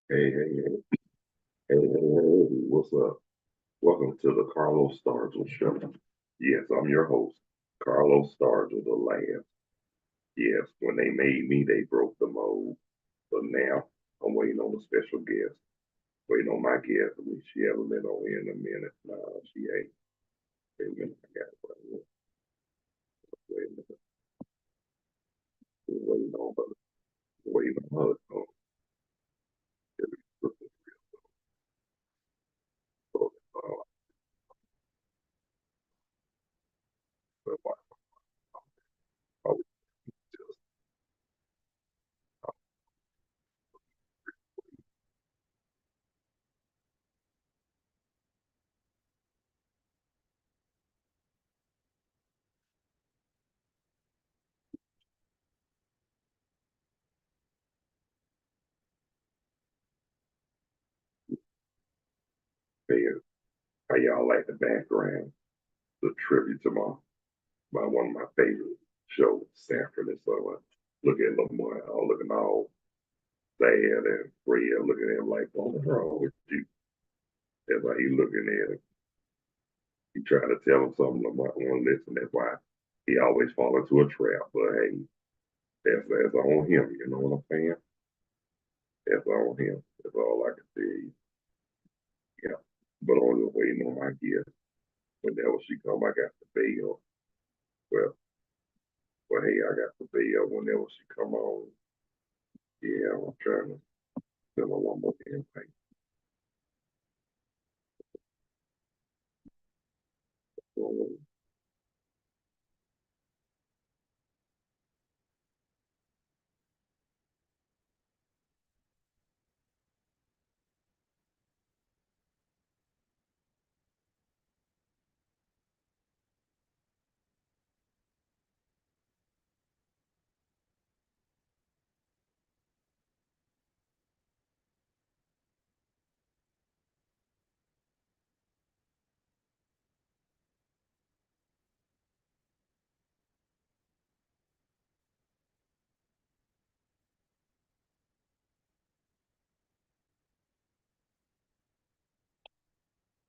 Hey, hey, hey, what's up? Welcome to the Carlos Stargell Show. Yes, I'm your host, Carlos Stargell, the last. Yes, when they made me, they broke the mold. But now, I'm waiting on a special guest. Waiting on my guest. She hasn't been on here in a minute. No, she ain't. Wait a minute, I got it right here. Wait a minute. We're waiting on her. Waiting on her. Oh, oh, oh, oh, oh, hey, how y'all like the background? The tribute to my one of my favorite shows, Sanford and so on. Look at Lamar, looking all sad and Fred looking at him like, what's wrong with you? That's why he looking at him. He trying to tell him something Lamar won't listen. That's why he always fall into a trap. But hey, that's on him. You know what I'm saying? That's on him. That's all I can say. Yeah. But on the waiting on my gift. Whenever she come, I got the bail. Well, hey, I got the bail whenever she come on. Yeah, I'm trying to tell her one more thing. Like,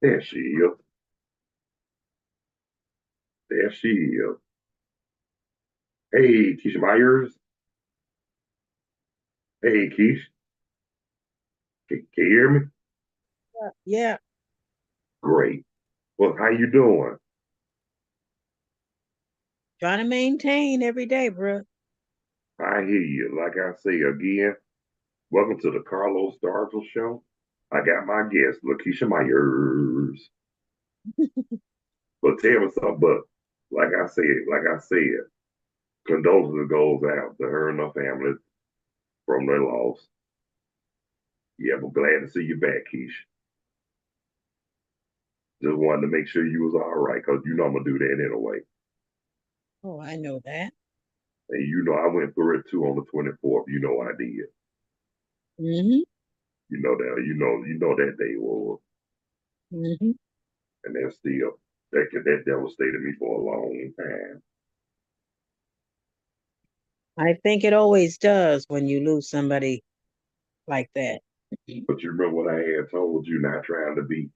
there she is. There she is. Hey, Keisha Myers. Hey, Keish. Can you hear me? Yeah, Great. Well, how you doing? trying to maintain every day, bro. I hear you. Like I say again, welcome to the Carlos Stargell Show. I got my guest, Lakeisha Myers. But tell me something, but like I said, condolences goes out to her and her family from their loss. Yeah, I'm glad to see you back, Keish. Just wanted to make sure you was all right, because you know I'm gonna do that anyway. Oh, I know that. And you know I went through it too on the 24th. You know I did. Mm-hmm. You know that day was, Mm-hmm. and that still that devastated me for a long time. I think it always does when you lose somebody like that. But you remember what I had told you, not trying to be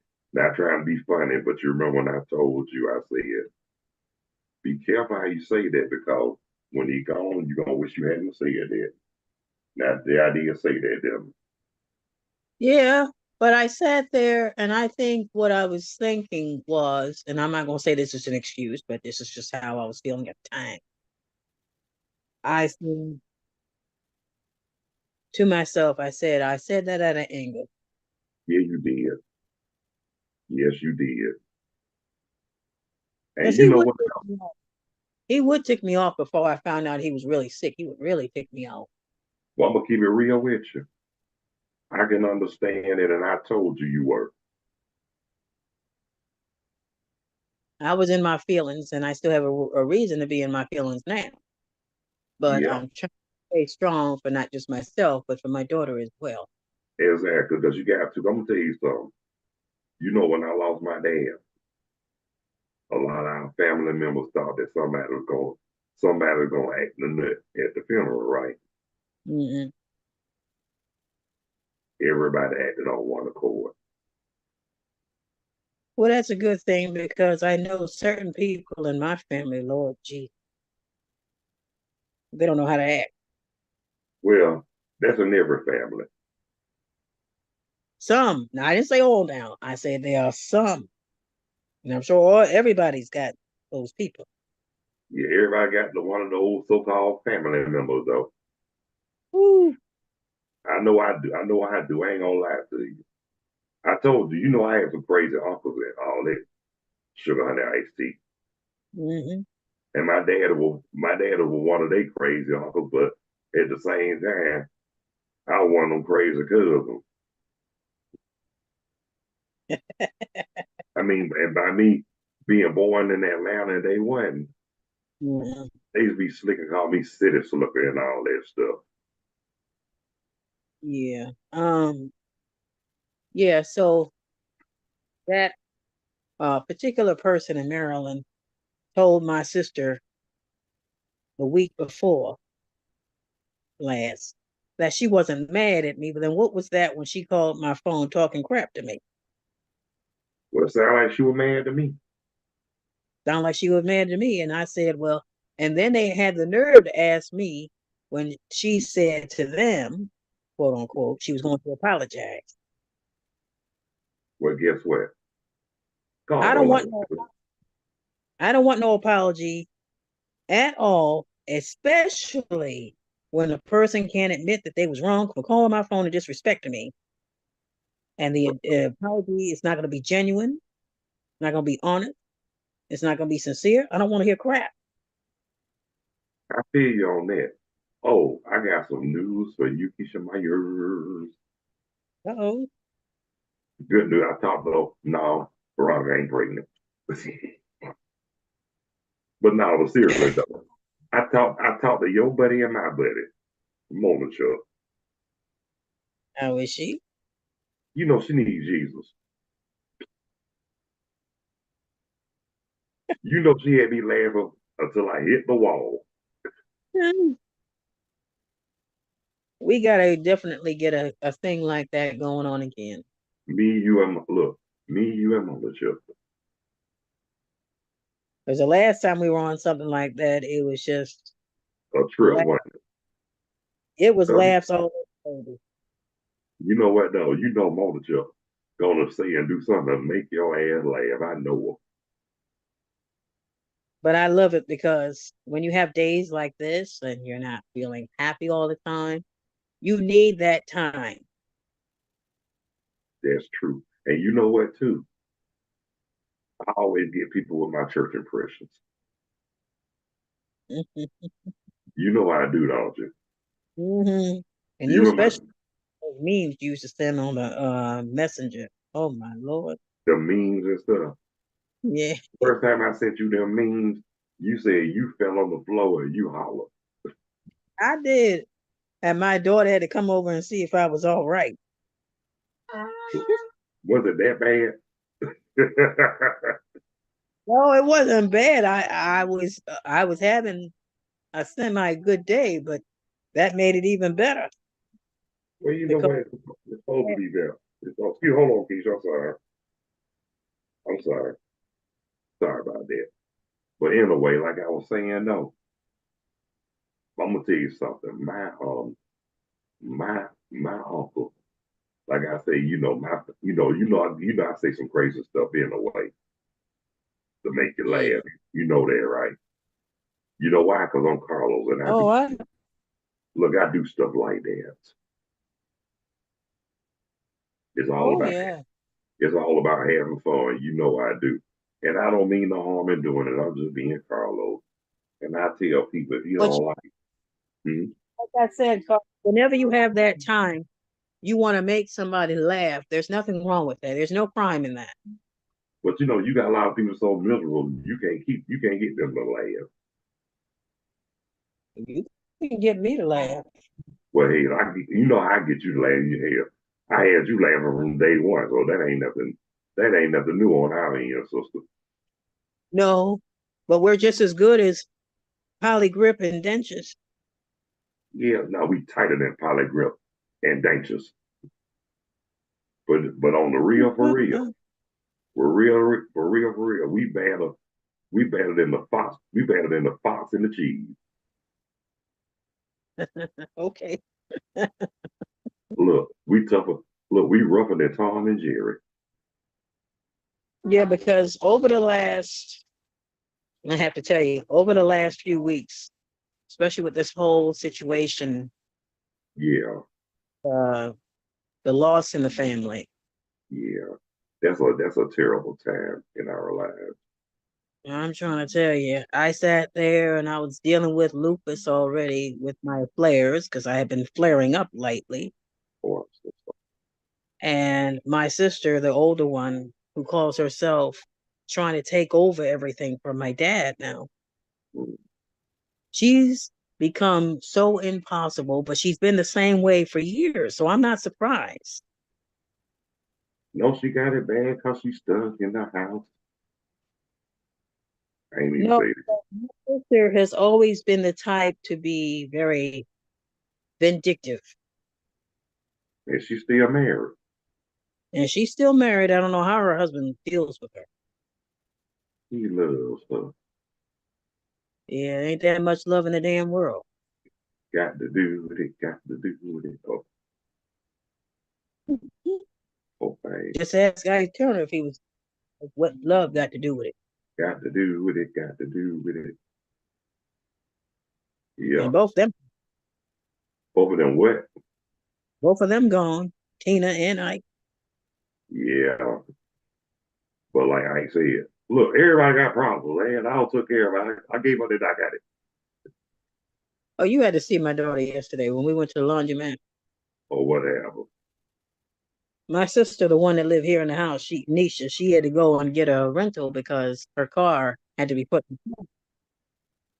funny, but you remember when I told you, I said, be careful how you say that because when he gone, you're gonna wish you hadn't said that. Now the idea say that, them. Yeah, but I sat there and I think what I was thinking was, and I'm not going to say this is an excuse, but this is just how I was feeling at the time. I said to myself, I said that at an angle. Yeah, you did. Yes, you did. And Because you know what? he would tick me off before I found out he was really sick. He would really tick me off. Well, I'm gonna keep it real with you. I can understand it, and I told you you were. I was in my feelings, and I still have a reason to be in my feelings now. But Yeah, I'm trying to stay strong for not just myself, but for my daughter as well. exactly. Because you got to. I'm gonna tell you something. You know, when I lost my dad, a lot of our family members thought that somebody was gonna act the nut at the funeral, right? Mm-hmm. Everybody acted on one accord. Well, that's a good thing because I know certain people in my family, Lord gee, they don't know how to act. Well, that's in every family. Some, now I didn't say all now. I said there are some. And I'm sure everybody's got those people. Yeah, everybody got the one of those so-called family members though. Ooh. I know I do. I know I do. I ain't gonna lie to you. I told you, you know, I had some crazy uncles and all that sugar honey iced tea. Mm-hmm. And my dad was one of their crazy uncles, but at the same time, I was one of them crazy cousins. I mean, and by me being born in Atlanta, they wasn't. Mm-hmm. They used to be slick and call me city slicker and all that stuff. Yeah. Yeah, so that particular person in Maryland told my sister the week before last that she wasn't mad at me, but then what was that when she called my phone talking crap to me? Well, it sounded like she was mad to me. Sound like she was mad at me. And I said, well, and then they had the nerve to ask me when she said to them, quote unquote, she was going to apologize. Well, guess what? I God don't don't want like no it. I don't want no apology at all, especially when a person can't admit that they was wrong for calling my phone and disrespecting me. And the apology is not going to be genuine, not going to be honest, it's not going to be sincere. I don't want to hear crap. I feel you on that. Oh, I got some news for you, Keisha Myers. Uh-oh. Good news. I talked though. No, Veronica ain't pregnant. But no, but seriously though, I talked to your buddy and my buddy, Mona Chuck. How is she? You know she needs Jesus. You know she had me laughing until I hit the wall. Hmm. We gotta definitely get a thing like that going on again. Me, you, and look, me, you, and Mona Chuck. Because the last time we were on something like that, it was just A trip la- one. it was So, laughs all over. you know what though? You know Mona Chuck gonna say and do something to make your ass laugh. I know But I love it because when you have days like this and you're not feeling happy all the time, you need that time. her. That's true. And you know what too? I always get people with my church impressions. Hmm. You know I do, don't you? And You you remember especially those memes you used to send on the messenger. Oh my Lord. the memes and stuff? Yeah, First time I sent you them memes, you said you fell on the floor and you hollered. I did. And my daughter had to come over and see if I was all right. Was it that bad? No, it wasn't bad. I was having a semi good day, but that made it even better Well, you know because what? It's supposed to be there. Excuse, hold on, Keisha. I'm sorry. I'm sorry. Sorry about that. But anyway, like I was saying, no, I'm gonna tell you something. My uncle, like I say, I say some crazy stuff in a way to make you yeah. laugh. You know that, right? You know why? Because I'm Carlos, and Oh, I do stuff like that. It's all oh about yeah. it's all about having fun. You know I do, and I don't mean no harm in doing it. I'm just being Carlos, and I tell people if you But don't like, hmm, like I said, Carl, whenever you have that time, you want to make somebody laugh. There's nothing wrong with that. There's no crime in that. but you got a lot of people so miserable you can't get them to laugh. You can get me to laugh. Well, hey, I get you to laugh. I had you laughing from day one, so that ain't nothing. That ain't nothing new on our end, sister. No, but we're just as good as Poly Grip and dentures. Yeah, no, we tighter than polygrip and dentures. But on the real for real, for real, we better than the fox. We better than the fox and the cheese. Okay. Look, we tougher. Look, we rougher than Tom and Jerry. Yeah, because over the last, I have to tell you, over the last few weeks, especially with this whole situation, Yeah, uh, the loss in the family, yeah. That's a terrible time in our lives. I'm trying to tell you, I sat there and I was dealing with lupus already with my flares because I had been flaring up lately. Or And my sister, the older one, who calls herself trying to take over everything from my dad now, she's become so impossible, but she's been the same way for years. So I'm not surprised. no, she got it bad because she's stuck in the house. I ain't even No, say this. my sister has always been the type to be very vindictive. And she's still married. And she's still married. I don't know how her husband deals with her. He loves her. Yeah, ain't that much love in the damn world. Got to do with it. Got to do with it. Oh, oh, man. Just ask Guy Turner if he was what love got to do with it. Got to do with it. Got to do with it. Yeah. And Both of them what? both of them gone. Tina and Ike. Yeah. But like I said, look, everybody got problems, man. I all took care of it. I gave up that I got it. Oh, you had to see my daughter yesterday when we went to the laundromat. Or whatever. My sister, the one that lived here in the house, Nisha, she had to go and get a rental because her car had to be put in.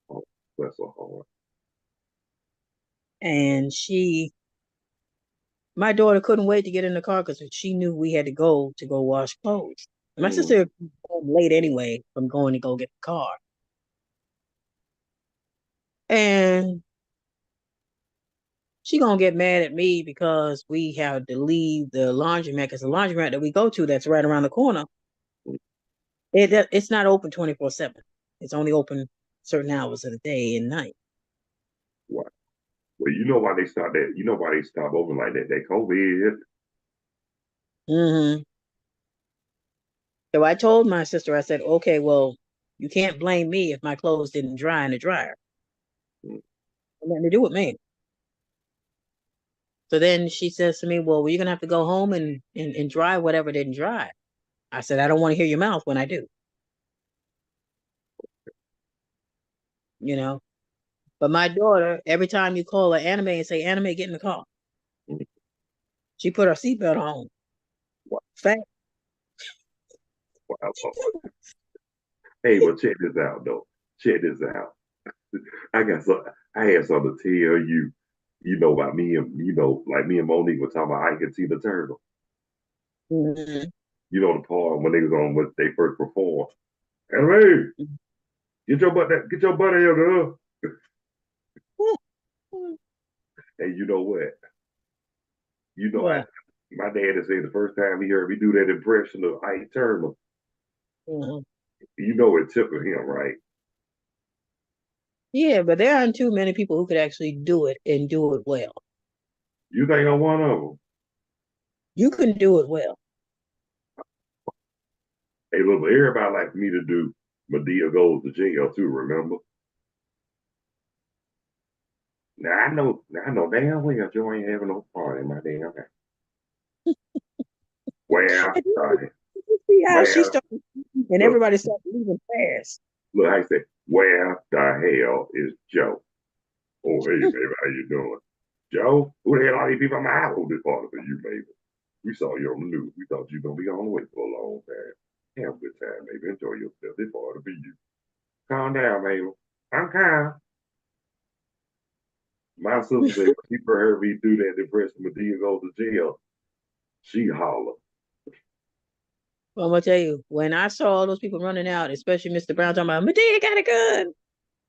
Oh, that's so hard. And my daughter couldn't wait to get in the car because she knew we had to go wash clothes. And my Mm, sister was home late anyway from going to go get the car. And she gonna get mad at me because we had to leave the laundromat because the laundromat that we go to that's right around the corner, mm, it's not open 24/7. It's only open certain hours of the day and night. wow. Well, you know why they stopped that? You know why they stopped open like that? That COVID. Hmm. So I told my sister, I said, okay, well, you can't blame me if my clothes didn't dry in the dryer. Mm, Nothing to do with me. So then she says to me, well, you're gonna have to go home and dry whatever didn't dry. I said, I don't want to hear your mouth when I do, you know. But my daughter, every time you call her anime and say anime, get in the car. mm, She put her seatbelt on. wow, Fact. wow, Lord. Hey, well, check this out, though. Check this out. I got some. I had something to tell you. You know about me and like me and Monique were talking about Ike and Tina Turtle. Mhm. You know the part when they was on when they first performed. And hey, get your butt here, girl. And you know what? You know I What? my dad had said the first time he heard me do that impression of Ike Turner, Mhm. you know it tickled him, right? Yeah, but there aren't too many people who could actually do it and do it well. You think I'm one of them? You can do it well. Hey, look, but everybody likes me to do Medea goes to jail too. Remember? Now I know damn well Joe ain't having no part in my damn house. Well, And sorry. you see how she Well, started and look, everybody started leaving fast. look, I said, where the hell is Joe? Oh, hey, baby, how you doing? Joe, who the hell are these people in my house? Oh, this part for you, baby. We saw you on the news. We thought you were going to be on the way for a long time. Have a good time, baby. Enjoy yourself. This part for you. Calm down, baby. I'm calm. My sister said, when she heard me do that depression Medea goes to jail, she hollered. Well, I'm gonna tell you, when I saw all those people running out, especially Mr. Brown talking about Medea got a gun.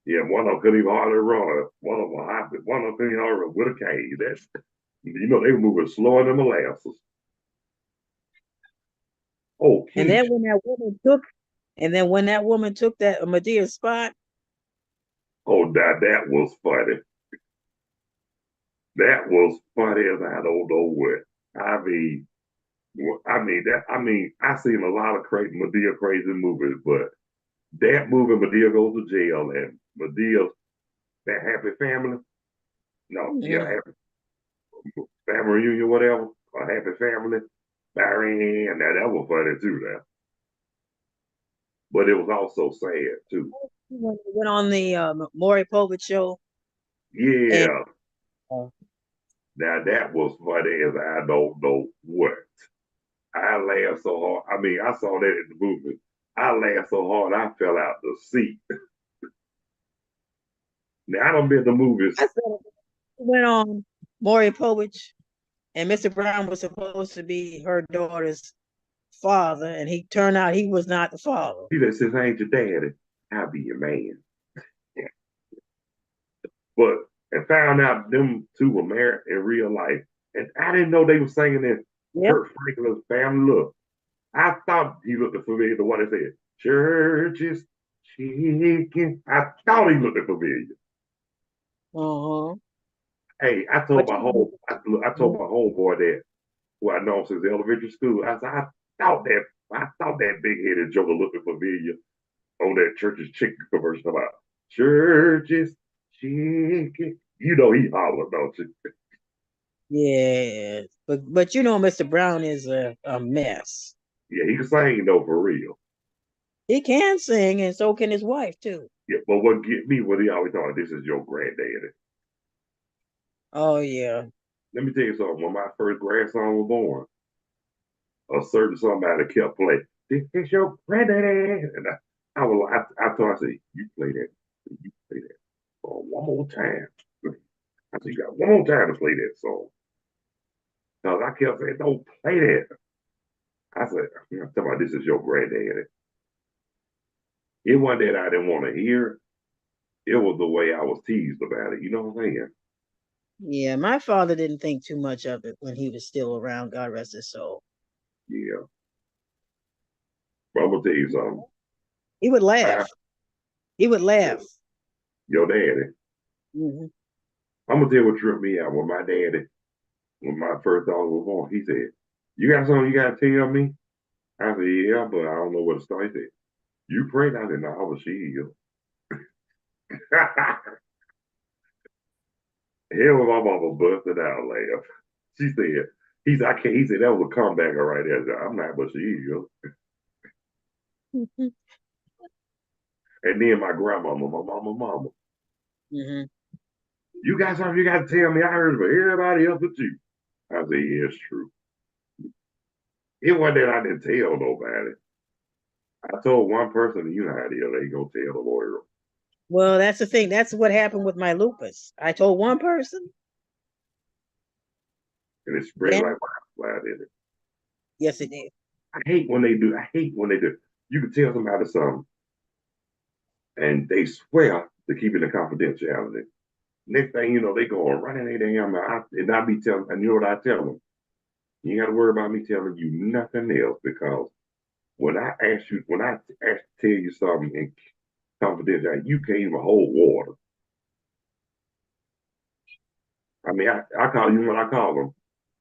Yeah, one of them couldn't even hardly run. One of them couldn't even hardly run with a cane. That's, they were moving slower than molasses. Oh, And then Keisha. when that woman took that Medea's spot, Oh, that was funny. That was funny as I don't know what. I mean, I seen a lot of crazy Medea crazy movies, but that movie, Medea goes to jail, and Medea, that happy family, no, yeah, mhm, happy family reunion, whatever, a happy family, and that was funny too. Now, but it was also sad too. when we went on the Maury Povich show, and Yeah, uh, now that was funny as I don't know what. I laughed so hard. I mean, I saw that in the movie. I laughed so hard I fell out the seat. Now I don't been to movies. I said we went on Maury Povich, and Mr. Brown was supposed to be her daughter's father, and he turned out he was not the father. He said, "Since I ain't your daddy, I'll be your man." Yeah. But and found out them two were married in real life, and I didn't know they were singing in Yep. Kurt Franklin's Family. Look, I thought he looked familiar. The one that said "Churches Chicken." I thought he looked familiar. Uh-huh. Hey, But you know, I told my homeboy that who I know since elementary school. I said, I thought that big headed joker looked familiar on that church's chicken commercial about churches chicken. You know he hollered, don't you? yeah, but you know, Mr. Brown is a mess. Yeah, he can sing though for real. He can sing, and so can his wife too. Yeah, but what get me, what he always thought, this is your granddaddy. Oh yeah. Let me tell you something. When my first grandson was born, a certain somebody kept playing, "This is your granddaddy," and I told, I said, you play that one more time. I said, you got one more time to play that song. Because I kept saying, don't play that. I said, I'm talking about this is your granddaddy. It wasn't that I didn't want to hear. It was the way I was teased about it. You know what I'm saying? Yeah, my father didn't think too much of it when he was still around, God rest his soul. Yeah. But I'm gonna tell you something. He would I, laugh. He would laugh. your daddy. Hmm. I'm gonna tell you what tripped me out when my daddy, when my first daughter was born, he said, "You got something you gotta tell me?" I said, "Yeah, but I don't know where to start." He said, "You pregnant?" I said, "No, but she is." Hell, my mama busted out laugh. She said, "He said I can't." He said that was a comeback right there. I said, I'm not, but she is. Hmm. And then my grandmama, my mama, Hmm. you got something you got to tell me. I heard it from everybody else but you. I said, yeah, it's true. It wasn't that I didn't tell nobody. I told one person, you know how they are, they go tell the lawyer. Well, that's the thing. That's what happened with my lupus. I told one person, And it spread then like wildfire, did it? yes, it did. I hate when they do. I hate when they do. You can tell somebody something and they swear to keeping the confidentiality. Next thing you know, they go and running their damn mouth. And I be telling, and you know what I tell them? You ain't got to worry about me telling you nothing else because when I ask to tell you something in confidential, you can't even hold water. I mean, I call you what I call them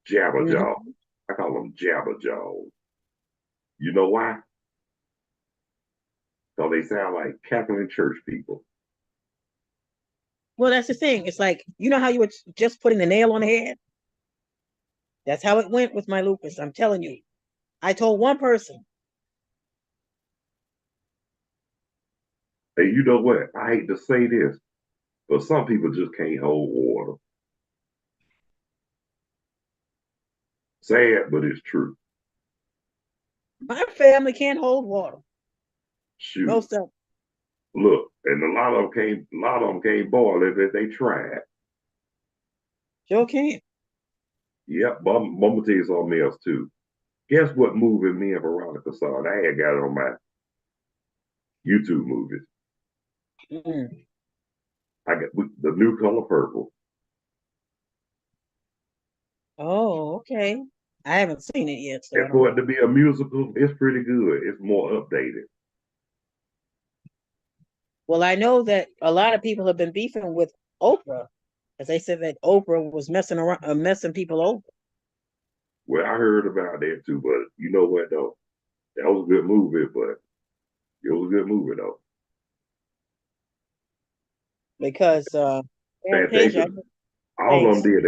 jabber jaw. Hmm. I call them jabber jaws. You know why? Because they sound like Catholic church people. Well, that's the thing. It's like, you know how you were just putting the nail on the head? That's how it went with my lupus. I'm telling you. I told one person. And you know what? I hate to say this, but some people just can't hold water. Sad, but it's true. My family can't hold water. Shoot. Most of them. Look, and a lot of them can't boil it if they tried. Sure can. Yep, but I'm gonna tell you something else too. Guess what movie me and Veronica saw? And I had got it on my YouTube movies. Mm. I got the new color purple. Oh, okay. I haven't seen it yet, so I And don't for it know. to be a musical, it's pretty good. It's more updated. Well, I know that a lot of people have been beefing with Oprah, as they said that Oprah was messing around, messing people over. Well, I heard about that too, but you know what though? That was a good movie, but it was a good movie though. Because Fantasia, Fantasia, all of them thanks.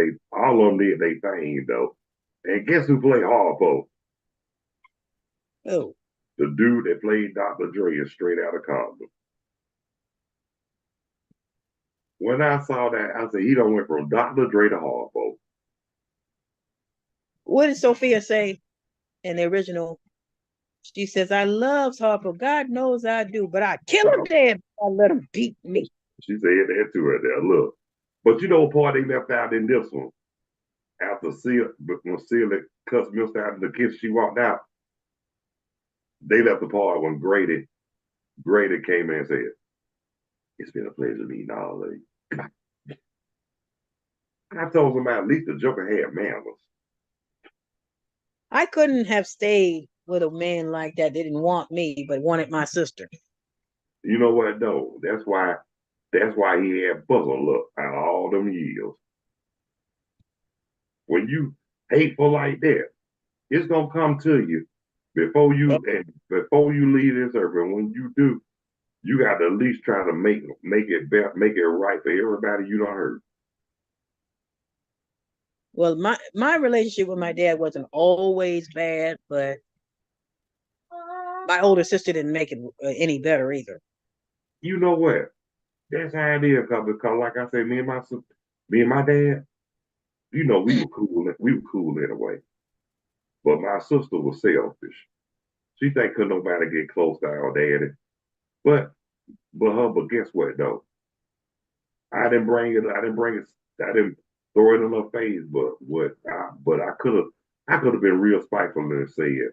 did they thing though. And guess who played Harpo? Oh, The dude that played Dr. Dre is straight out of Compton. When I saw that, I said he don't went from Dr. Dre to Harpo. what did Sophia say in the original? She says, "I loves Harper. God knows I do, but I kill him dead. I let him beat me." She said that to her there. Look. But you know what part they left out in this one? After when Celia cussed Mr. out in the kitchen, she walked out. They left the part when Grady came in and said, "It's been a pleasure meeting all of you." I told somebody at least the Joker had manners. I couldn't have stayed with a man like that. They didn't want me, but wanted my sister. You know what though? That's why he had puzzle look out of all them years. When you hateful like that, it's gonna come to you before you leave this earth. And when you do, you got to at least try to make it right for everybody you don't hurt. Well, my relationship with my dad wasn't always bad, but my older sister didn't make it any better either. You know what? That's how it is. Because like I said, me and my dad, we were cool. We were cool in a way. But my sister was selfish. She think could nobody get close to our daddy. But but guess what though? I didn't bring it. I didn't bring it. I didn't throw it in her face. But I could have been real spiteful and said,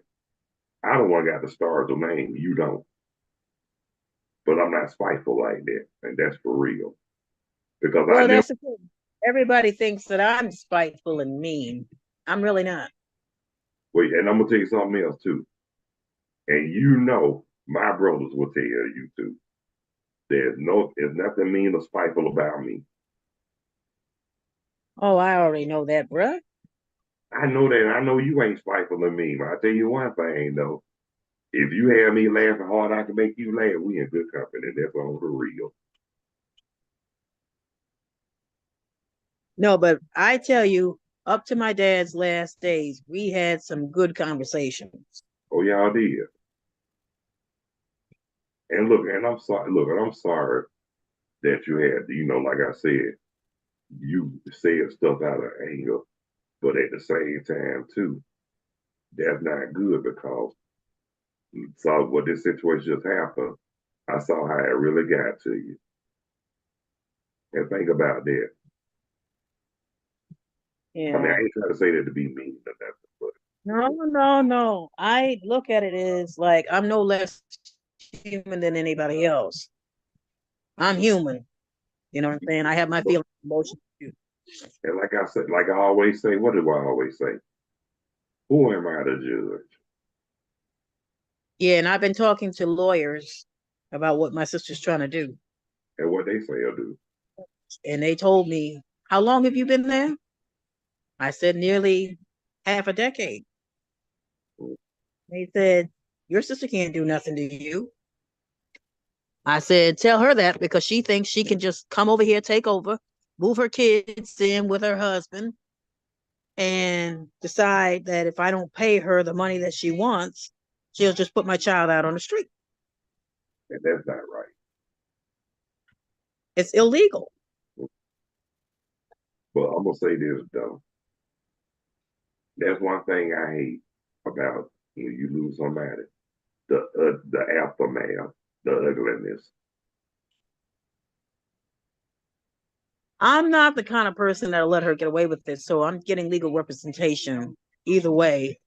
I don't want to got the stars of name. You don't. But I'm not spiteful like that, and that's for real. Because I Well, never. that's the thing. Everybody thinks that I'm spiteful and mean. I'm really not. Wait, and I'm gonna tell you something else too. And my brothers will tell you too. There's nothing mean or spiteful about me. Oh, I already know that, bruh. I know that. I know you ain't spiteful to me. But I tell you one thing though. If you have me laughing hard, I can make you laugh. We in good company. That's all for real. No, but I tell you, up to my dad's last days, we had some good conversations. Oh, y'all did. And look, and I'm sorry. Look, and I'm sorry that you had. Like I said, you said stuff out of anger, but at the same time too, that's not good because saw what this situation just happened. I saw how it really got to you. And think about that. I mean, I Yeah. ain't trying to say that to be mean or nothing, but No, no, no. I look at it as like I'm no less human than anybody else. I'm human. You know what I'm saying? I have my but feelings, emotions too. and like I said, like I always say, what do I always say? Who am I to judge? Yeah, and I've been talking to lawyers about what my sister's trying to do. And what they say or do? And they told me, "How long have you been there?" I said, "Nearly half a decade." They said, "Your sister can't do nothing to you." I said, "Tell her that because she thinks she can just come over here, take over, move her kids in with her husband, and decide that if I don't pay her the money that she wants, she'll just put my child out on the street. And that's not right. It's illegal." But I'm gonna say this though. That's one thing I hate about when you lose somebody. The aftermath, the ugliness. I'm not the kind of person that'll let her get away with it. So I'm getting legal representation either way.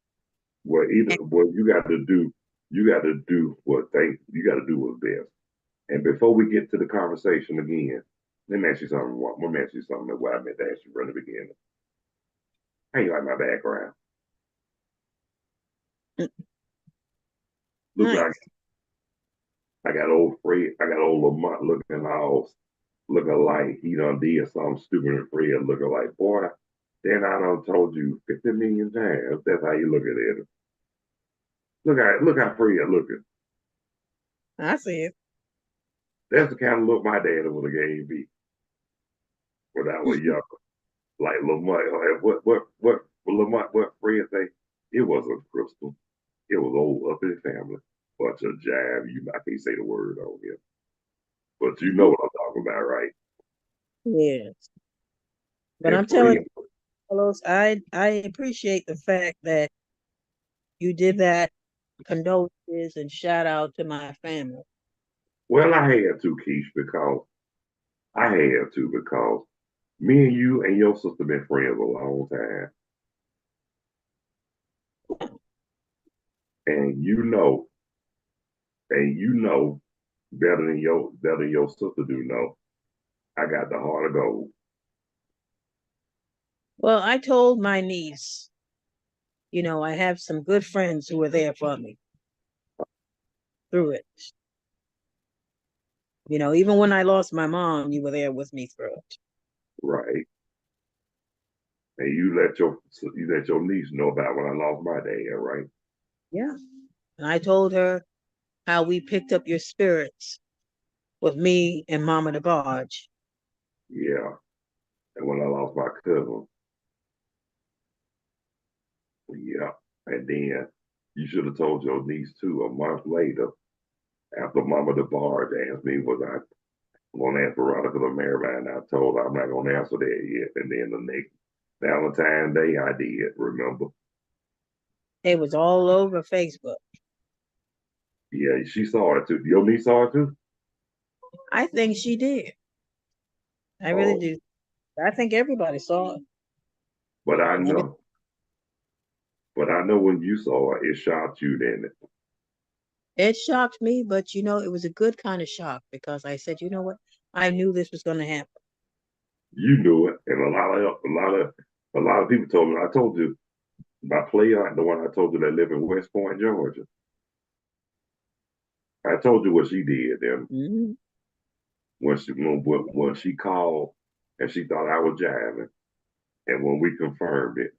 You got to do you got to do what's best. And before we get to the conversation again, let me ask you something. Let me ask you something that what I meant to ask you from the beginning. How you like my background? Look like Nice. I got old Fred, I got old Lamont looking like he done did something stupid and Fred looking like, boy, then I done told you 50 million times. That's how you look at it. Look how Fred looking. I see it. That's the kind of look my dad would have gave me when I was young. Like Lamont, what Lamont, what Fred say? It wasn't Crystal. It was old up in his family. Bunch of jive. I can't say the word on here. But you know what I'm talking about, right? Yes. But And I'm telling Fred, you, Carlos, I appreciate the fact that you did that. Condolences and shout out to my family. well, I had to, Keish, because I had to because me and you and your sister been friends a long time. And you know better than your sister do know. I got the heart of gold. Well, I told my niece, I have some good friends who were there for me through it. Even when I lost my mom, you were there with me through it. Right. And you let your niece know about when I lost my dad, right? Yeah. And I told her how we picked up your spirits with me and Mama DeBarge. Yeah. And when I lost my cousin, yeah. And then you should have told your niece too a month later after Mama DeBarge asked me was I going to ask Veronica to marry me, and I told her I'm not going to answer that yet. And then the next Valentine's Day, I did, remember? It was all over Facebook. Yeah, she saw it too. Your niece saw it too? I think she did. I really Oh, do. I think everybody saw it. but I Maybe know. But I know when you saw it, it shocked you, didn't it? it shocked me, but it was a good kind of shock because I said, you know what? I knew this was going to happen. You knew it, and a lot of people told me. I told you my player, the one I told you that live in West Point, Georgia. I told you what she did then Hmm. when she called and she thought I was jiving, and when we confirmed it,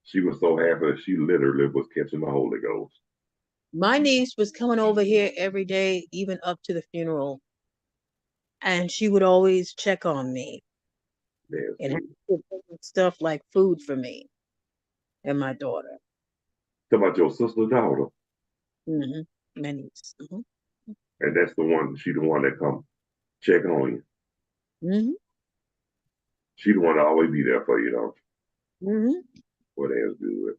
she was so happy that she literally was catching the Holy Ghost. My niece was coming over here every day, even up to the funeral, and she would always check on me That's and good. have stuff like food for me and my daughter. Talk about your sister's daughter, Hmm. My niece. and that's the one. She the one that come check on you. Hmm. She the one that always be there for you, though. Hmm. Well, that's good.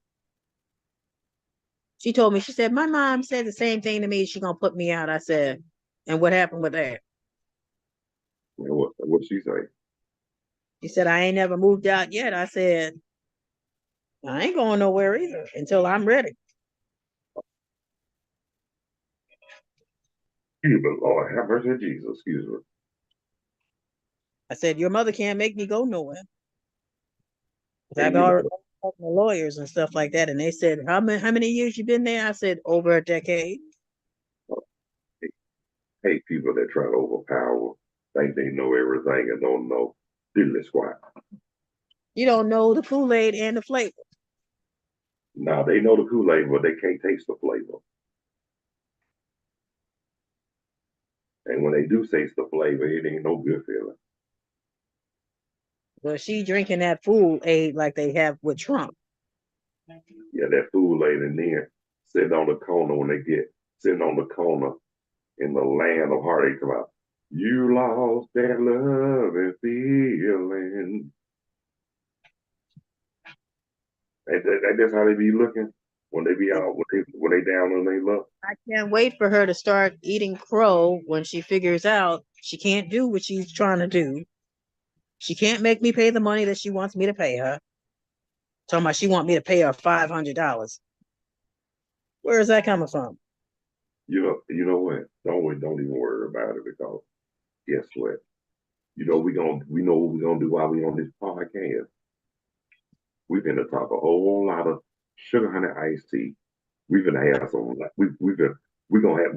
She told me, she said, my mom said the same thing to me. She gonna put me out. I said, and what happened with that? And what she say? She said, I ain't never moved out yet. I said, I ain't going nowhere either until I'm ready. Excuse me, Lord, have mercy, Jesus. Excuse me. I said, your mother can't make me go nowhere. 'Cause And I've you already know, talked to lawyers and stuff like that. And they said, how many years you been there? I said, over a decade. hate people that try to overpower, think they know everything and don't know diddly squat. You don't know the Kool-Aid and the flavor. Now they know the Kool-Aid, but they can't taste the flavor. And when they do taste the flavor, it ain't no good feeling. But she drinking that Kool-Aid like they have with Trump. Yeah, that Kool-Aid and then sitting on the corner when they get sitting on the corner in the land of heartache about you lost that love and feeling. And that's how they be looking when they be out when they down on their luck. I can't wait for her to start eating crow when she figures out she can't do what she's trying to do. She can't make me pay the money that she wants me to pay her. Talking about she want me to pay her $500. Where is that coming from? You know what? Don't even worry about it because guess what? We know what we're gonna do while we on this podcast. We're gonna talk a whole lot of sugar honey iced tea We gonna have some. We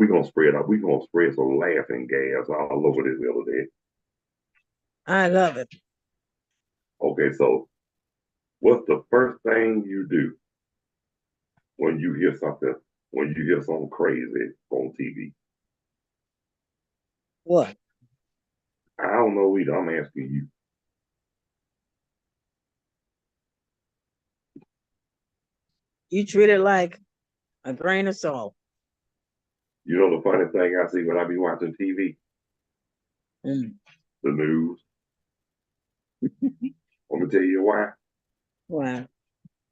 gonna spread out. We gonna spread some laughing gas all over this internet. I love it. Okay, so what's the first thing you do when you hear something? When you hear something crazy on TV? What? I don't know either. I'm asking you. You treat it like a grain of salt. You know the funny thing I see when I be watching TV? Mm. The news. Let me tell you why. Wow.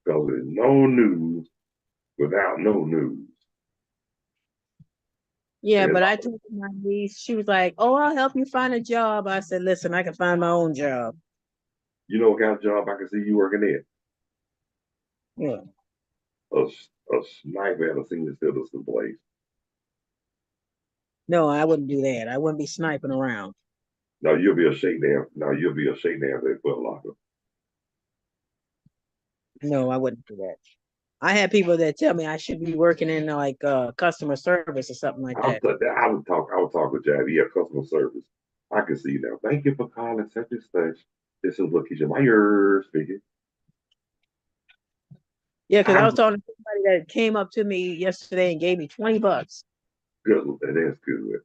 Because there's no news without no news. Yeah, And but I told my niece, she was like, "Oh, I'll help you find a job." I said, "Listen, I can find my own job." you know what kind of job I can see you working at? Yeah. A sniper at a senior citizen place. No, I wouldn't do that. I wouldn't be sniping around. No, you'll be a shakedown. No, you'll be a shakedown at Foot Locker. No, I wouldn't do that. I had people that tell me I should be working in like customer service or something like that. I would talk with Jive. Yeah, customer service. I can see now. Thank you for calling such and such. This is Lakeisha Myers speaking. Yeah, because I was I'm talking to somebody that came up to me yesterday and gave me $20. good with that. That's good.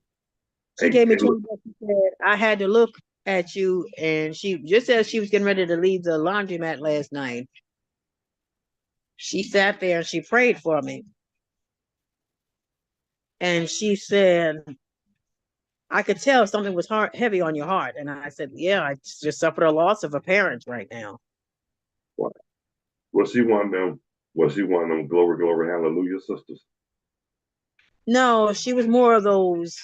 She Hey, gave me hey, look, $20 and said I had to look at you, and she just as she was getting ready to leave the laundromat last night, she sat there and she prayed for me. And she said, I could tell something was heavy on your heart. And I said, yeah, I just suffered a loss of a parent right now. what? Was she one of them? Was she one of them glory, glory, hallelujah sisters? No, she was more of those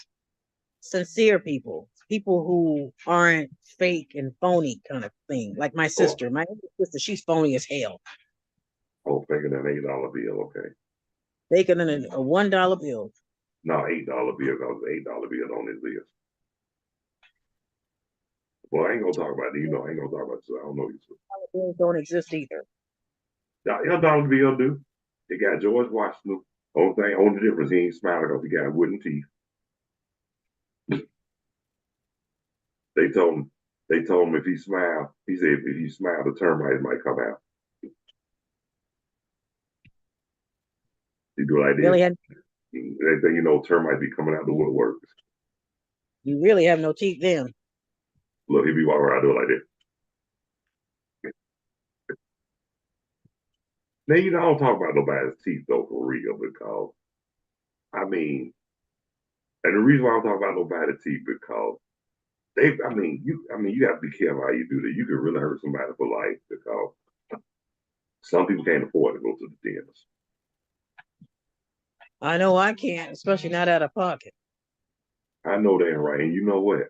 sincere people, people who aren't fake and phony kind of thing. Like my Oh, sister, my sister, she's phony as hell. oh, thinking an $8 bill. Okay, Faker than a $1 bill. no, $8 bill because $8 bill on his list. Well, I ain't gonna talk about it. You know, I ain't gonna talk about it. So I don't know you. $1 bills don't exist either. Your dollar bill do. They got George Washington. Only difference, he ain't smiling because he got wooden teeth. They told him, they told him if he smiled, he said if he smiled, the termites might come out. He do like this. Really had They say, termites be coming out the woodwork. you really have no teeth then. Look, he be walking around doing like this. Now, I don't talk about nobody's teeth though for real because, I mean, and the reason why I don't talk about nobody's teeth because you have to be careful how you do that. You can really hurt somebody for life because some people can't afford to go to the dentist. I know I can't, especially not out of pocket. I know that, right? And you know what?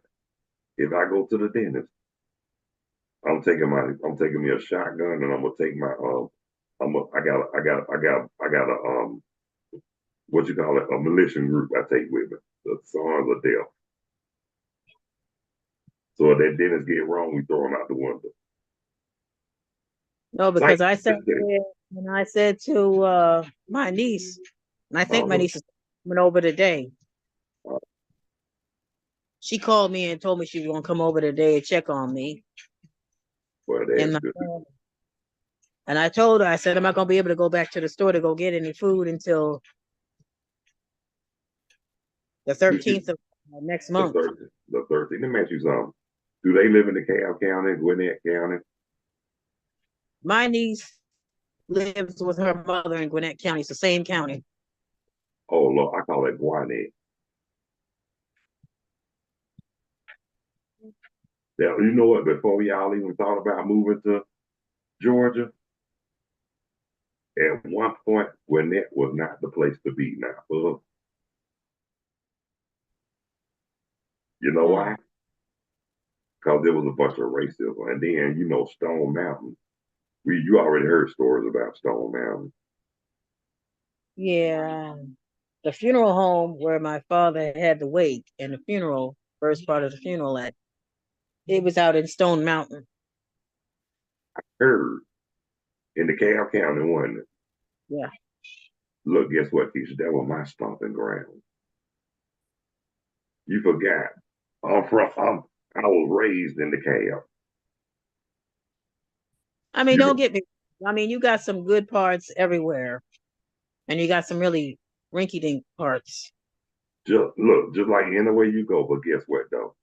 If I go to the dentist, I'm taking me a shotgun, and I'm gonna take my I got a what you call it, a militia group I take with me, the Sons of Death. So if that dentist get wrong, we throw him out the window. No, Psych. because I sat there and I said to my niece, and I think my Uh-huh. niece is coming over today. She called me and told me she was gonna come over today and check on me Well, and that's my good. family. And I told her, I said, I'm not gonna be able to go back to the store to go get any food until the Did you 13th of next the month. 13th? The 13th. Let me ask you something. Do they live in DeKalb County, Gwinnett County? My niece lives with her mother in Gwinnett County. It's the same county. Oh, look, I call it Gwinnett. Now, you know what? Before y'all even thought about moving to Georgia, at one point, Gwinnett was not the place to be now. You know Mm. why? Because there was a bunch of racism. And then, Stone Mountain. You already heard stories about Stone Mountain. Yeah. The funeral home where my father had the wake and the funeral, first part of the funeral at, it was out in Stone Mountain. Heard in DeKalb County, wasn't it? Yeah. Look, guess what, Keisha? That was my stomping ground. You forgot. I was raised in the cab. I mean, You don't know, get me. I mean, you got some good parts everywhere, and you got some really rinky-dink parts. just look, just like anywhere you go. But guess what, though?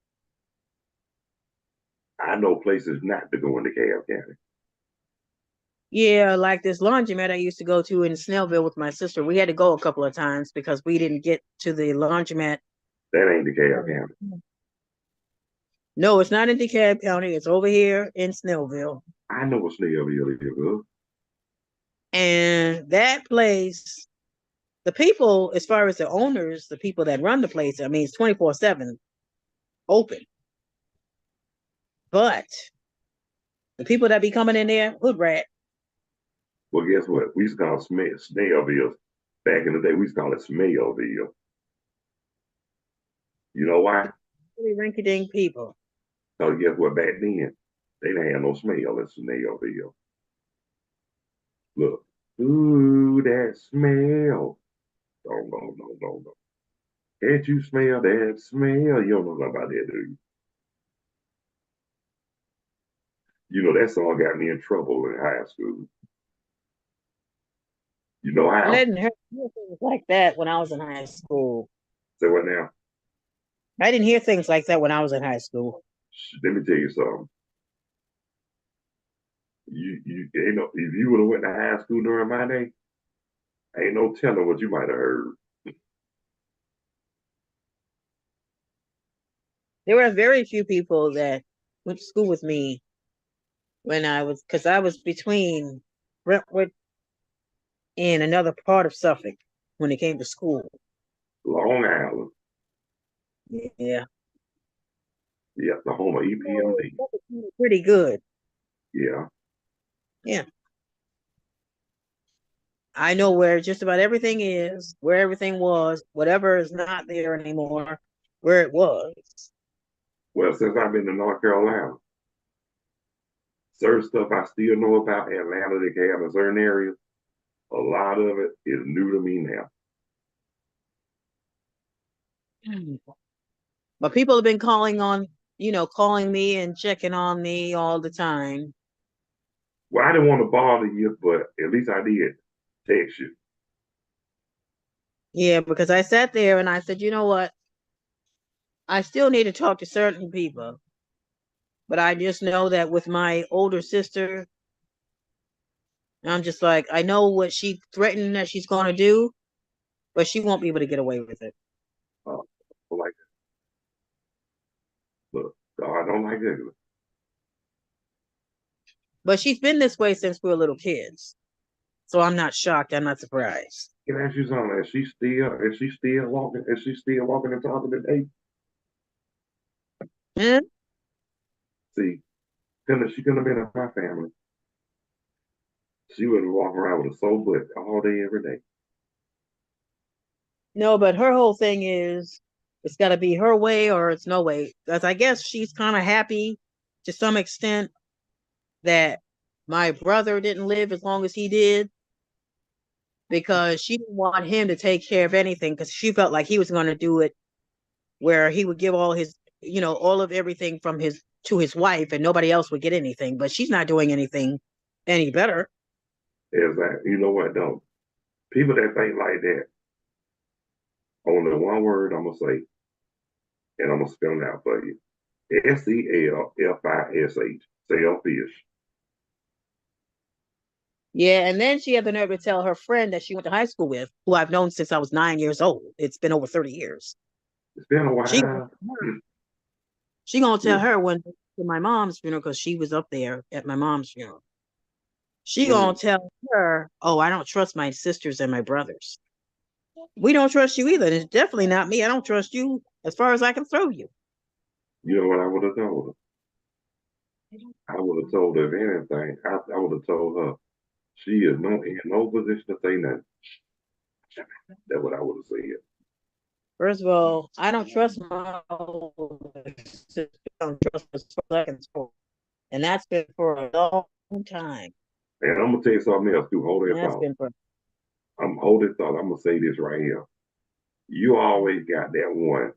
I know places not to go in the cab county. Yeah, like this laundromat I used to go to in Snellville with my sister. We had to go a couple of times because we didn't get to the laundromat. That ain't the cab county. No, it's not in DeKalb County. It's over here in Snellville. I know what Snellville is, girl. And that place, the people, as far as the owners, the people that run the place, I mean, it's 24/7 open. But the people that be coming in there, hood rat. Well, guess what? We used to call it Snellville. Back in the day, we used to call it Smellville. You know why? Really rinky dink people. Because guess what? Back then, they didn't have no smell in Snellville. Look, ooh, that smell. No, no, no, no, no. Can't you smell that smell? You don't know nothing about that, do you? You know, that song got me in trouble in high school. You know I how? didn't hear things like that when I was in high school. Say what now? I didn't hear things like that when I was in high school. Let me tell you something. You ain't no, if you would have went to high school during my day, ain't no telling what you might have heard. There were very few people that went to school with me when because I was between Brentwood and another part of Suffolk when it came to school. Long Island, Yeah. yeah, the home of EPMD. Pretty good. Yeah. Yeah. I know where just about everything is, where everything was, whatever is not there anymore, where it was. Well, since I've been to North Carolina, certain stuff I still know about Atlanta that they have in certain areas. A lot of it is new to me now. But people have been calling me and checking on me all the time. Well, I didn't want to bother you, but at least I did text you. Yeah, because I sat there and I said, you know what? I still need to talk to certain people. But I just know that with my older sister, I'm just like, I know what she threatened that she's going to do, but she won't be able to get away with it. Uh, like, look, I don't like that. But she's been this way since we were little kids. So I'm not shocked. I'm not surprised. Can I ask you something? Is she still walking and talking today? Eh? See, she couldn't have been in my family. She would have walked around with a sore butt all day, every day. No, but her whole thing is it's got to be her way or it's no way. Because I guess she's kind of happy to some extent that my brother didn't live as long as he did because she didn't want him to take care of anything because she felt like he was going to do it where he would give all his, all of everything from his to his wife and nobody else would get anything. But she's not doing anything any better. Exactly. You know what, though? People that think like that, only one word I'm going to say, and I'm going to spell it out for you. Selfish. Selfish. Yeah, and then she had the nerve to tell her friend that she went to high school with, who I've known since I was 9 years old. It's been over 30 years. It's been a She while. she gonna tell her when to my mom's funeral because she was up there at my mom's funeral. She gonna Mm. tell her, "Oh, I don't trust my sisters and my brothers. We don't trust you either. And it's definitely not me. I don't trust you as far as I can throw you." You know what I would have told her? I would have told her if anything. I would have told her she is in no position to say nothing. That's what I would have said. First of all, I don't trust my sister. I don't trust her as far as I can throw, and that's been for a long time. And I'm gonna tell you something else too. Hold And that that's thought. been for I'm holding thought. I'm gonna say this right here. You always got that one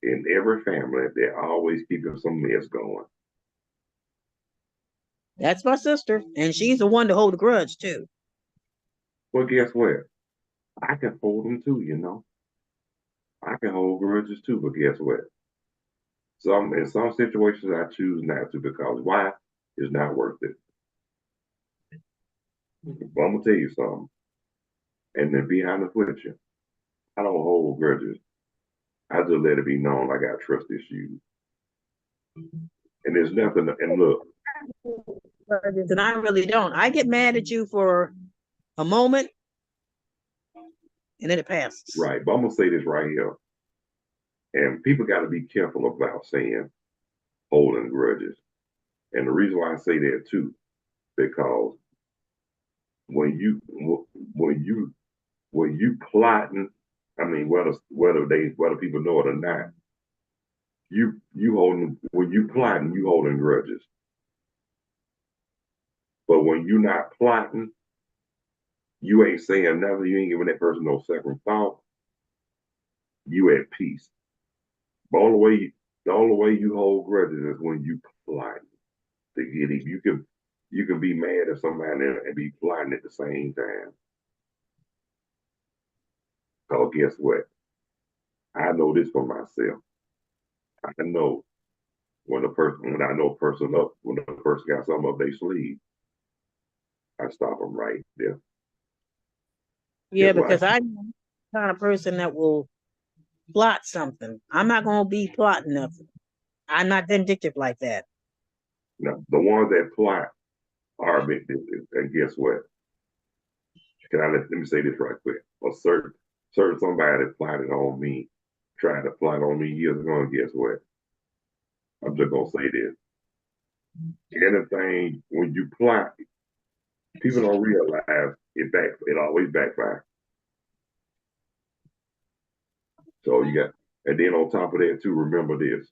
in every family that always keeping some mess going. That's my sister, and she's the one to hold a grudge too. Well, guess what? I can hold them too, you know. I can hold grudges too, but guess what? Some in some situations I choose not to because why? It's not worth it. But I'm gonna tell you something, and then be honest with you. I don't hold grudges. I just let it be known I got trust issues. And there's nothing and look, And I really don't. I get mad at you for a moment, and then it passes. right, but I'm gonna say this right here. And people gotta be careful about saying holding grudges. And the reason why I say that too, because when you when you when you plotting, I mean whether people know it or not, you holding when you plotting, you holding grudges. But when you not plotting, you ain't saying nothing, you ain't giving that person no second thought, you at peace. The only way the only way you hold grudges is when you plot to get it. You can be mad at somebody and be plotting at the same time. Cause guess what? I know this for myself. I know when I know a person up when the person got something up their sleeve, I stop them right there. Yeah, Guess what? because I'm the kind of person that will plot something. I'm not gonna be plotting nothing. I'm not vindictive like that. Now the ones that plot are vindictive, and guess what? Can I let me say this right quick? A certain somebody that plotted on me, tried to plot on me years ago, and guess what? I'm just gonna say this. Anything when you plot, people don't realize it always backfires. So you got and then on top of that too, remember this,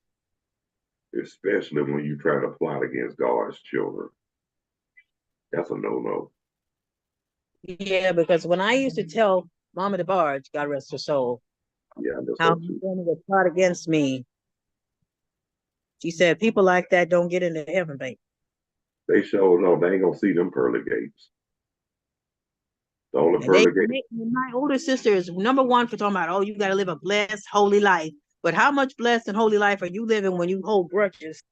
especially when you try to plot against God's children. That's a no-no. Yeah, because when I used to tell Mama DeBarge, God rest her soul, Yeah, that's how so my too. family would plot against me, she said, people like that don't get into heaven, baby. They show no, they ain't gonna see them pearly gates. The only And they, pearly gate my older sister is number one for talking about, oh, you got to live a blessed, holy life. But how much blessed and holy life are you living when you hold grudges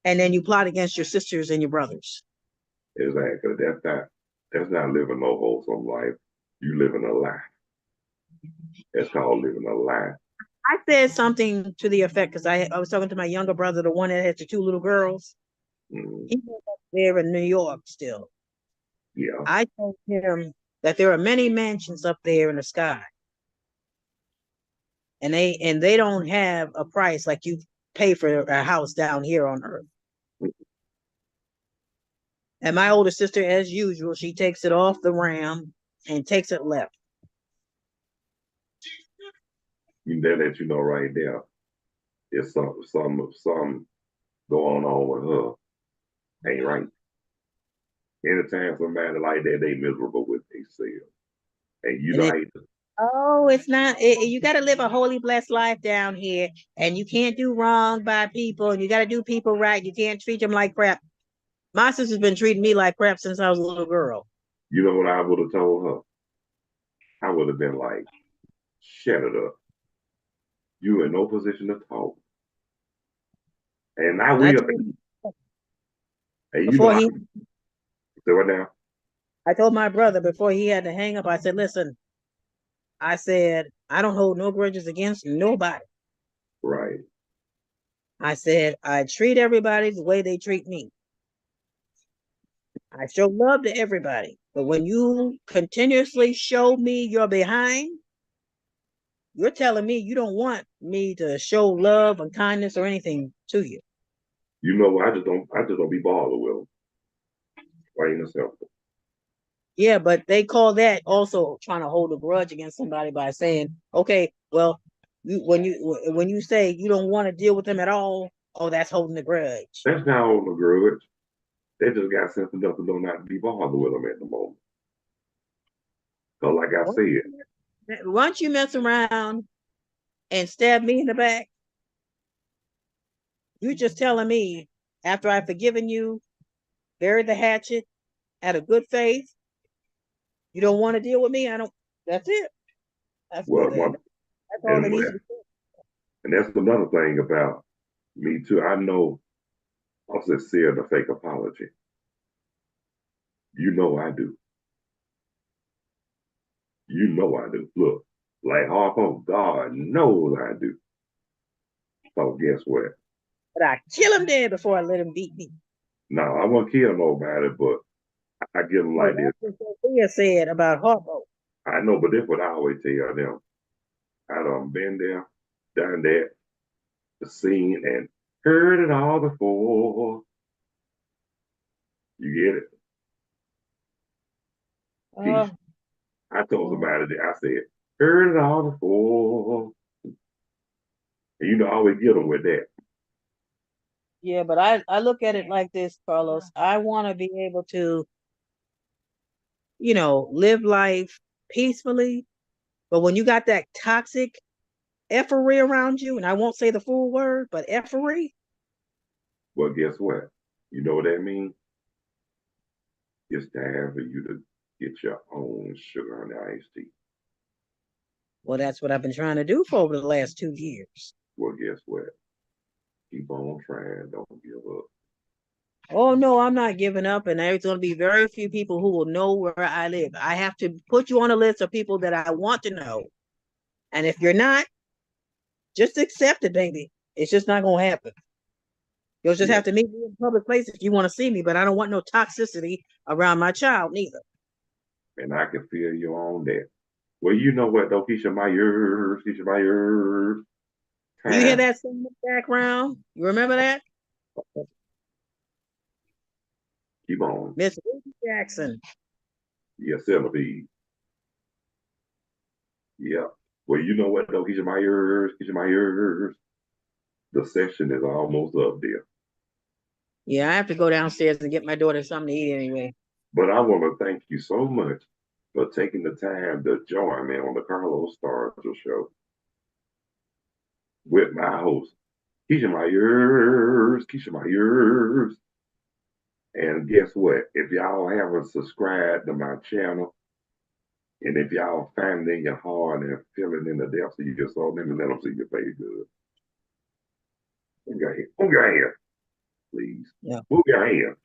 and then you plot against your sisters and your brothers? exactly. That's not living no wholesome life. You living a lie. That's called living a lie. I said something to the effect because I was talking to my younger brother, the one that has the two little girls. Mm, He was up there in New York still. yeah. I told him that there are many mansions up there in the sky, and they don't have a price like you pay for a house down here on earth. And my older sister, as usual, she takes it off the ram and takes it left. That you know right there. It's some going on with her. Ain't right. Anytime somebody like that, they miserable with themselves. And you And know it, how oh, it's not. You got to live a holy, blessed life down here, and you can't do wrong by people, and you got to do people right. You can't treat them like crap. My sister's been treating me like crap since I was a little girl. you know what I would have told her? I would have been like, shut it up. You in no position to talk. And I And I will. told him And you know, before he, say what now? I told my brother before he had to hang up. I said, "Listen," I said, "I don't hold no grudges against nobody." Right. I said, "I treat everybody the way they treat me. I show love to everybody. But when you continuously show me your behind, you're telling me you don't want me to show love and kindness or anything to you." You know, I just don't be bothered with them. Plain and simple. Yeah, but they call that also trying to hold a grudge against somebody by saying, "Okay, well, when you say you don't want to deal with them at all, oh, that's holding a grudge." That's not holding a grudge. They just got sense enough to know not to be bothered with them at the moment. So, like I said, Once you mess around and stab me in the back, you just telling me after I've forgiven you, buried the hatchet, out of good faith, you don't want to deal with me. I don't. That's it. That's well, that's all that and needs to be said. and that's another thing about me too. I know I'm sincere in a fake apology. You know I do. You know I do. Look, like Harpo, God knows I do. So guess what? But I kill him dead before I let him beat me. No, I won't kill nobody, but I get them Oh, like this. that's what Sophia said about Harpo. I know, but that's what I always tell them. I done been there, done that, seen and heard it all before. You get it? Uh, Keisha. I told somebody that I said, heard it all before. And you know, I always get them with that. yeah, but I look at it like this, Carlos. I want to be able to, live life peacefully. But when you got that toxic effery around you, and I won't say the full word, but effery, Well, guess what? You know what that means? It's time for you to get your own sugar and iced tea. well, that's what I've been trying to do for over the last 2 years. Well, guess what? Keep on trying. Don't give up. Oh no, I'm not giving up, and there's going to be very few people who will know where I live. I have to put you on a list of people that I want to know, and if you're not, just accept it, baby. It's just not going to happen. You'll just Yeah, have to meet me in public places if you want to see me, but I don't want no toxicity around my child neither. and I can feel you on that. Well, you know what, though, Keisha Myers, You hear time. that song in the background? You remember that? Keep on. Miss Ruby Jackson. Yeah, centipede. Yeah. Well, you know what, though, Keisha Myers, the session is almost up there. Yeah, I have to go downstairs and get my daughter something to eat anyway. But I want to thank you so much for taking the time to join me on the Carlos Stargell Show with my host, Keisha Myers. And guess what? If y'all haven't subscribed to my channel, and if y'all find it in your heart and feel it in the depths of your soul, let them see your face good. Move your hand, please. No, Move your hand.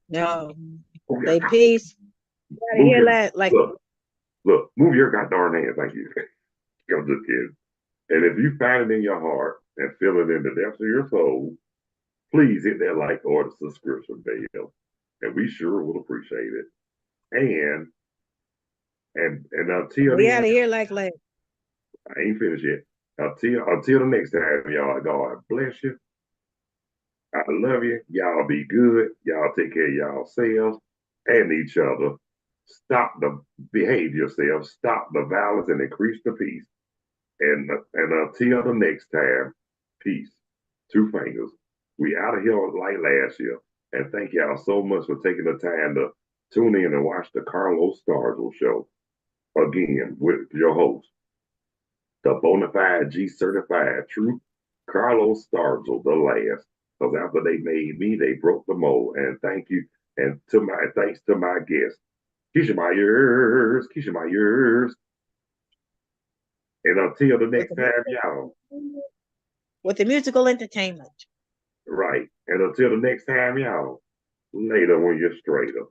no. Move your, Say peace. You gotta move hear your that like look, move your goddamn hand. Thank you. I'm just kidding. And if you find it in your heart and feel it in the depths of your soul, please hit that like or the subscription bell. And we sure will appreciate it. And and until we then, gotta hear like I ain't finished yet. Until the next time, y'all. God bless you. I love you. Y'all be good. Y'all take care of yourselves and each other. Stop the behave yourselves. Stop the violence and increase the peace. And until the next time, peace. Two fingers. We out of here like last year. And thank y'all so much for taking the time to tune in and watch the Carlos Stargell Show again with your host, the bona fide G certified true Carlos Stargell, the last. Because after they made me, they broke the mold. And thank you. And thanks to my guest, Keisha Myers. And until the with next time, y'all. the musical entertainment. Right. And until the next time, y'all. Later when you're straighter.